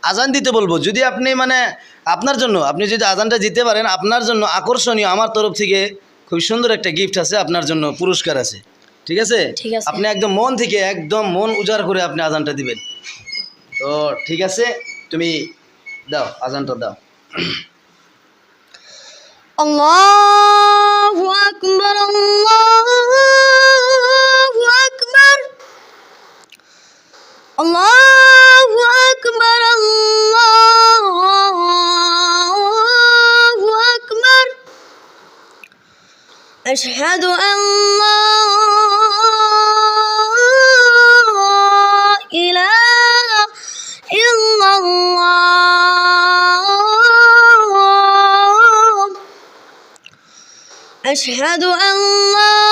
আজান দিতে বলবো। যদি আপনি মানে আপনার জন্য আপনি যদি আজানটা দিতে পারেন, আপনার জন্য আকর্ষণীয় আমার তরফ থেকে খুব সুন্দর একটা গিফট আছে, আপনার জন্য পুরস্কার আছে। ঠিক আছে? ঠিক আছে। আপনি একদম মন থেকে একদম মন উজাড় করে আপনি আজানটা দিবেন। তো ঠিক আছে, তুমি দাও আজানটা দাও। আল্লাহু আকবার, আল্লাহু আকবার, আল্লাহু আকবার, আল্লাহু আকবার। আশহাদু আন লা ইলাহা ইল্লাল্লাহ। أشهد أن لا